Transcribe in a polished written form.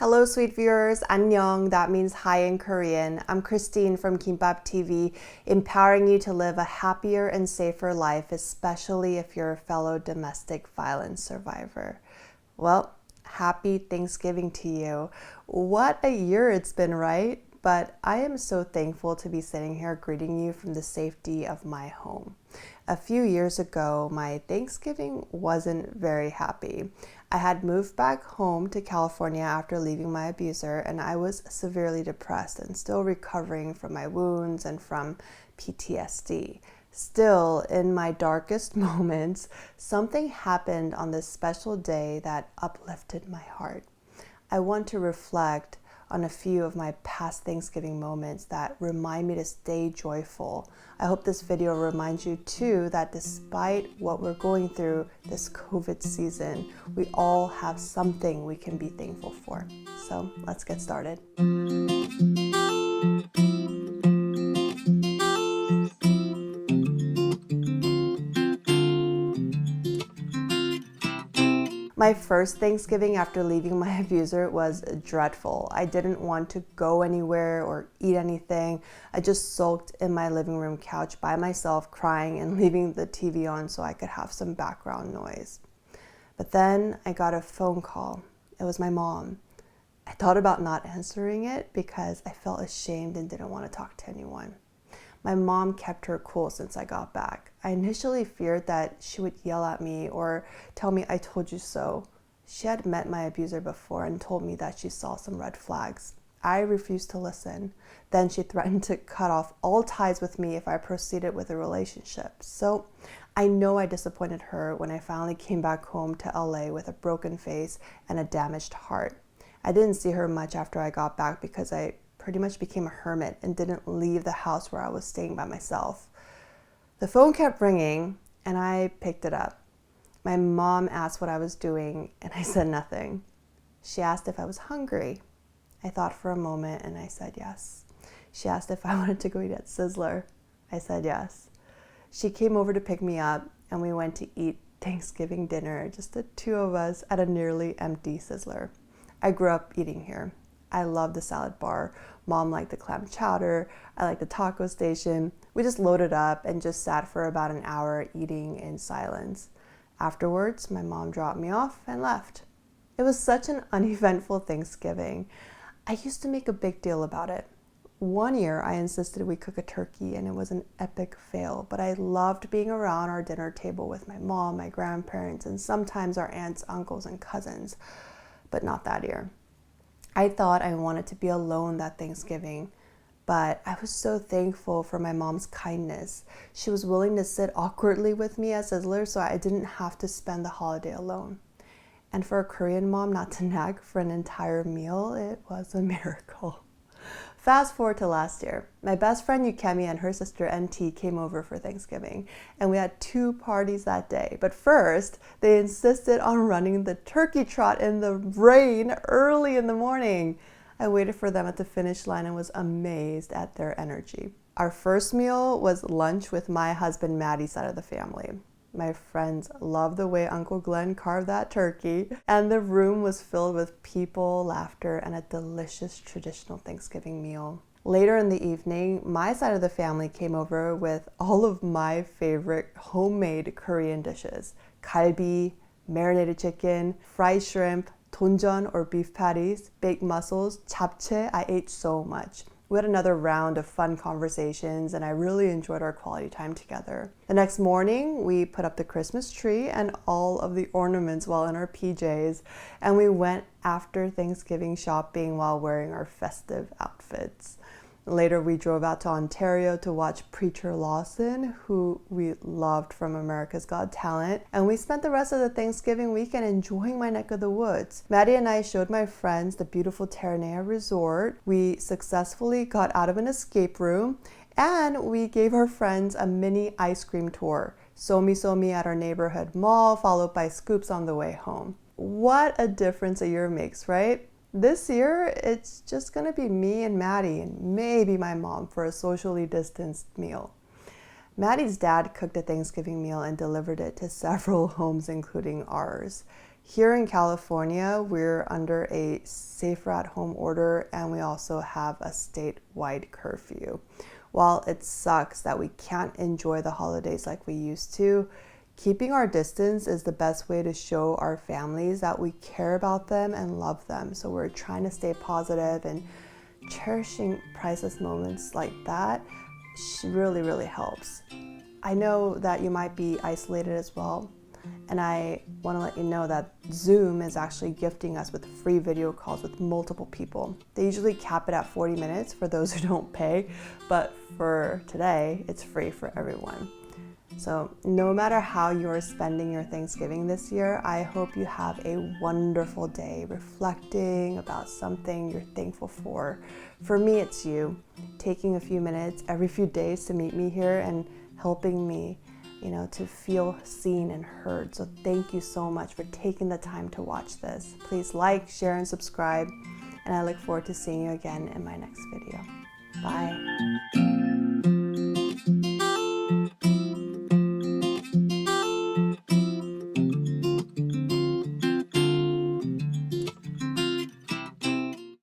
Hello, sweet viewers. Annyeong. That means hi in Korean. I'm Christine from Kimbop TV, empowering you to live a happier and safer life, especially if you're a fellow domestic violence survivor. Well, happy Thanksgiving to you. What a year it's been, right? But I am so thankful to be sitting here greeting you from the safety of my home. A few years ago, my Thanksgiving wasn't very happy. I had moved back home to California after leaving my abuser, and I was severely depressed and still recovering from my wounds and from PTSD. Still, in my darkest moments, something happened on this special day that uplifted my heart. I want to reflect on a few of my past Thanksgiving moments that remind me to stay joyful. I hope this video reminds you too that despite what we're going through this COVID season, we all have something we can be thankful for. So let's get started. My first Thanksgiving after leaving my abuser was dreadful. I didn't want to go anywhere or eat anything. I just sulked in my living room couch by myself, crying and leaving the TV on so I could have some background noise. But then I got a phone call. It was my mom. I thought about not answering it because I felt ashamed and didn't want to talk to anyone. My mom kept her cool since I got back. I initially feared that she would yell at me or tell me I told you so. She had met my abuser before and told me that she saw some red flags. I refused to listen. Then she threatened to cut off all ties with me if I proceeded with a relationship. So I know I disappointed her when I finally came back home to LA with a broken face and a damaged heart. I didn't see her much after I got back because I pretty much became a hermit and didn't leave the house where I was staying by myself. The phone kept ringing and I picked it up. My mom asked what I was doing and I said nothing. She asked if I was hungry. I thought for a moment and I said yes. She asked if I wanted to go eat at Sizzler. I said yes. She came over to pick me up and we went to eat Thanksgiving dinner, just the two of us at a nearly empty Sizzler. I grew up eating here. I love the salad bar. Mom liked the clam chowder. I liked the taco station. We just loaded up and just sat for about an hour eating in silence. Afterwards, my mom dropped me off and left. It was such an uneventful Thanksgiving. I used to make a big deal about it. One year, I insisted we cook a turkey and it was an epic fail, but I loved being around our dinner table with my mom, my grandparents, and sometimes our aunts, uncles, and cousins, but not that year. I thought I wanted to be alone that Thanksgiving, but I was so thankful for my mom's kindness. She was willing to sit awkwardly with me at Sizzler so I didn't have to spend the holiday alone. And for a Korean mom not to nag for an entire meal, it was a miracle. Fast forward to last year. My best friend Yukemi and her sister NT came over for Thanksgiving, and we had 2 parties that day. But first, they insisted on running the turkey trot in the rain early in the morning. I waited for them at the finish line and was amazed at their energy. Our first meal was lunch with my husband Maddie's side of the family. My friends loved the way Uncle Glenn carved that turkey, and the room was filled with people, laughter, and a delicious traditional Thanksgiving meal. Later in the evening, my side of the family came over with all of my favorite homemade Korean dishes: galbi, marinated chicken, fried shrimp, donjeon or beef patties, baked mussels, japchae. I ate so much. We had another round of fun conversations and I really enjoyed our quality time together. The next morning, we put up the Christmas tree and all of the ornaments while in our PJs, and we went after Thanksgiving shopping while wearing our festive outfits. Later, we drove out to Ontario to watch Preacher Lawson, who we loved from America's Got Talent, and we spent the rest of the Thanksgiving weekend enjoying my neck of the woods. Maddie and I showed my friends the beautiful Terranea Resort. We successfully got out of an escape room, and we gave our friends a mini ice cream tour. Somi Somi at our neighborhood mall, followed by scoops on the way home. What a difference a year makes, right? This year, it's just gonna be me and Maddie and maybe my mom for a socially distanced meal. Maddie's dad cooked a Thanksgiving meal and delivered it to several homes, including ours. Here in California, we're under a safer at home order, and we also have a statewide curfew. While it sucks that we can't enjoy the holidays like we used to, keeping our distance is the best way to show our families that we care about them and love them. So we're trying to stay positive, and cherishing priceless moments like that really, really helps. I know that you might be isolated as well, and I want to let you know that Zoom is actually gifting us with free video calls with multiple people. They usually cap it at 40 minutes for those who don't pay, but for today, it's free for everyone. So no matter how you're spending your Thanksgiving this year, I hope you have a wonderful day reflecting about something you're thankful for. For me, it's you taking a few minutes every few days to meet me here and helping me, to feel seen and heard. So thank you so much for taking the time to watch this. Please like, share, and subscribe. And I look forward to seeing you again in my next video. Bye.